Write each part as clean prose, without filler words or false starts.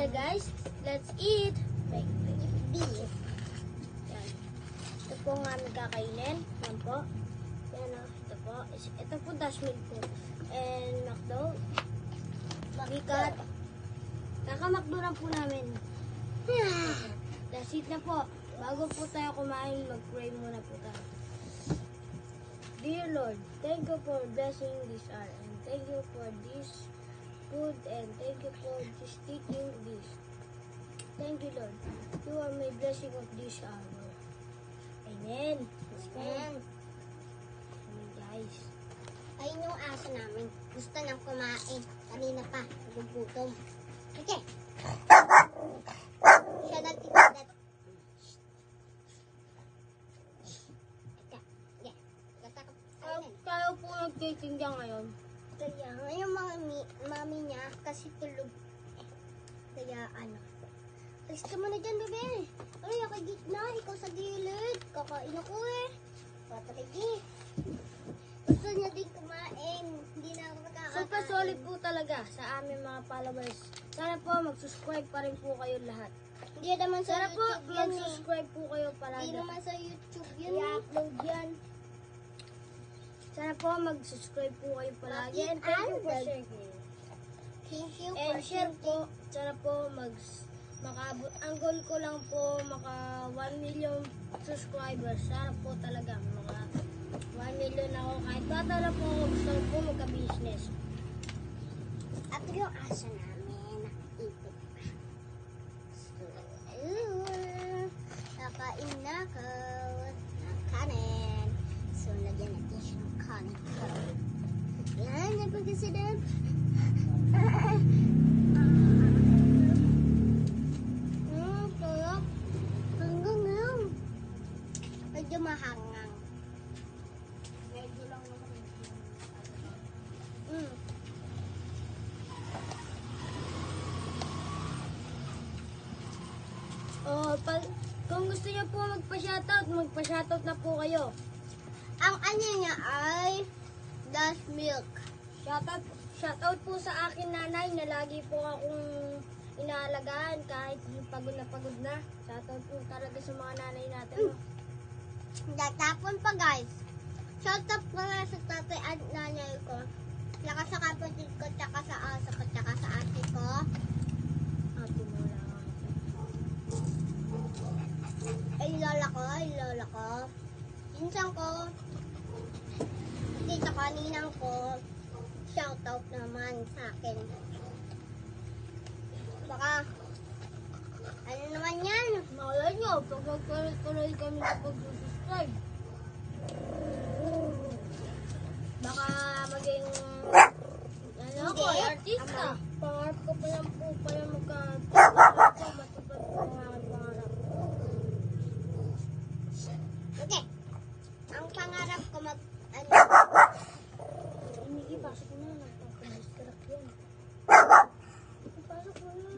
Okay guys, let's eat. Beef. Yan. Ito po nga nagkakainin. Yan po. Yan o. Ito po. Ito po dash milk po. And McDo. Bikat. Kakamakdo na po namin. That's it na po. Bago po tayo kumain, mag-pray muna po tayo. Dear Lord, thank you for blessing this hour. And thank you for this food. And thank you for this teaching this. Thank you, Lord. You are my blessing of this hour. Amen. Amen. Amen, guys. Ayun yung aso namin. Gusto nang kumain. Kanina pa. Nagugutom. Okay. Siya natin that. Tayo po nagtitinda ngayon. Kaya yung mga mami niya kasi tulog. Kaya ano. Alis ka muna dyan, bebe. Ay, ako gitna. Ikaw sa gilid. Kakain ako eh. Patalagi. Gusto niya din kumain. Hindi na ako nakakakain. Super solid po talaga sa aming mga followers. Sana po mag-subscribe pa rin po kayo lahat. Hindi naman sa Sana po YouTube yan eh. mag-subscribe po kayo Hindi palagi. naman sa YouTube yan eh. I-upload yan. Sana po mag-subscribe po kayo palagi. Bakit And thank you for andad? sharing. Thank you And for share po. Sana po makaabot. Ang goal ko lang po maka 1 million subscribers. Sana po talaga maka 1 million ako. Kahit bata na po ako, gusto ko po magka-business. At yung aso namin, nakipit pa. So, nakain na ako ng kanin. So, lagyan natin siya ng kanin ko. Yan, napagkasadap. Tulog. Hanggang ngayon. Medyo mahangang. Medyo lang naman. Kung gusto niyo po magpa-shoutout na po kayo. Ang ano niya ay dash milk. Shoutout po sa akin nanay na lagi po akong inaalagaan kahit pagod na. Shoutout po talaga sa mga nanay natin. No? Natapon pa guys. Shout out ko na sa tatay at nanay ko. Tsaka sa kapatid ko, tsaka sa aso ko, tsaka sa ate ko. Ate mo lang. Ay lola ko. Pinsan ko. Dito kaninang ko. Shout out naman sa akin. Baka, ano naman yan? Malay nyo, pag magtuloy kami na pag-subscribe. Baka maging ano Hindi. ako, artista. Ama. Pangarap ko pa lang po pala matupad po ang aking pangarap. Okay. Ang pangarap ko ano, Hindi, pasok mo na. Nagpapadistract yan. Pasok mo na.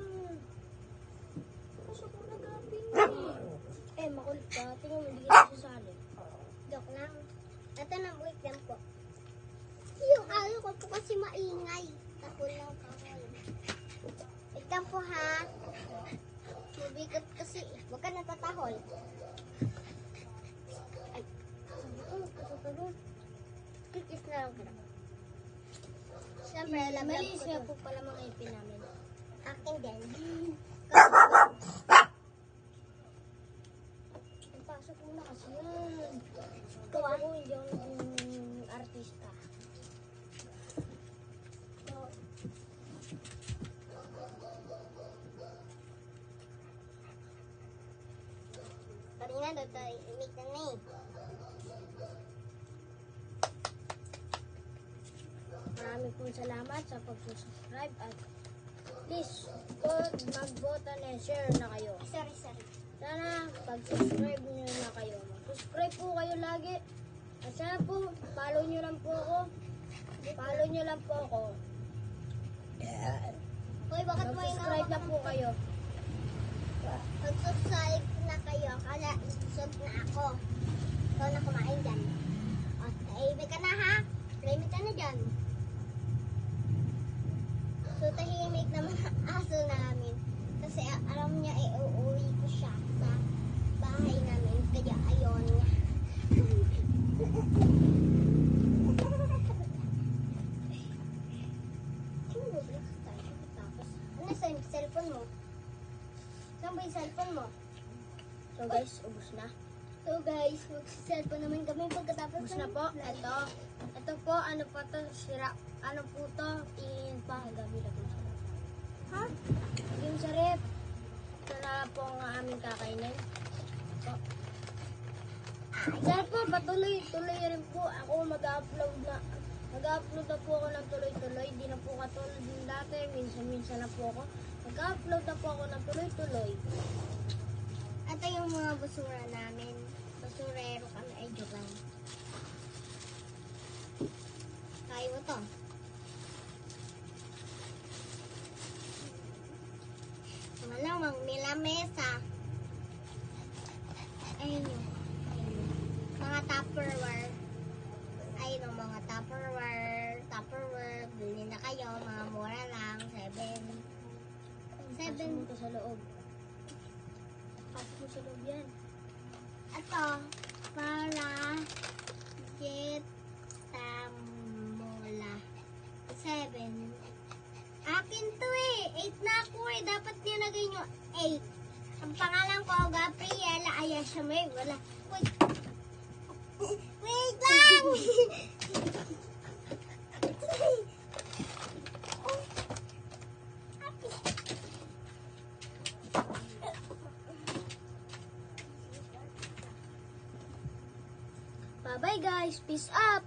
Pasok mo na gapin. Makulit ka. Tingnan mo, hindi ka sasali. joke lang. Ito na, wait lang po. Yung ayaw ko po kasi maingay. Tapos lang kahol. Wait lang po ha. Mabigat kasi. Huwag ka natatahol. Ay. Kikis na lang ka na. Siyempre, alam lang Malinis ko nga to. po pala mga ipin namin. Akin din. Pasok mo na kasi yan. Ikaw ako, hindi ako naging artista. Kanina doon tayo imik na eh. Maraming pong salamat sa pag-subscribe at please, mag-vote and share na kayo. Sorry. Sana pag-subscribe nyo na kayo. Mag-subscribe po kayo lagi. At sana po, follow nyo lang po ako. Follow nyo lang po ako. Hoy, bakit mo Mag-subscribe na po kayo. Mag-subscribe na kayo. Kala, sub na ako. Ikaw na kumain dyan. At tahimik ka na ha. Tahimik ka na dyan. So, tahimik naman ang aso namin. Kasi alam niya uuwi ko siya sa bahay namin. Kaya ayon niya. Tapos, ano sa cellphone mo? Saan ba yung cellphone mo? So guys, ubos na. So guys, mag-cellphone naman kami pagkatapos Ubos na po. Ito po, ano po to, sira. Ano po to, tingin pa. Gabi na po siya. Ha? Yung sa rep. Ito na po ang aming kakainin. Po. Dahil po, patuloy-tuloy rin po. Ako mag-upload na. Mag-upload na po ako ng tuloy-tuloy. Di na po katulad din dati. Minsan-minsan na po ako. Mag-upload na po ako ng tuloy-tuloy. Ito yung mga basura namin. Basurero kami. Ay, joke lang. Kaya mo to. Malamang nilamesa. Ayun yun. Mga Tupperware. Ayun yung mga Tupperware. Tupperware. Bili na kayo. Mga mura lang. 7. Pasok mo to sa loob. Pasok mo sa loob yan. Ito. Para get tamola. 7. Akin to eh. 8 na ako eh. Dapat nilagay nyo 8. Ang pangalan ko, Gabriela Ayashamay. Wala. Wait. Wait lang! Bye-bye guys. Peace up.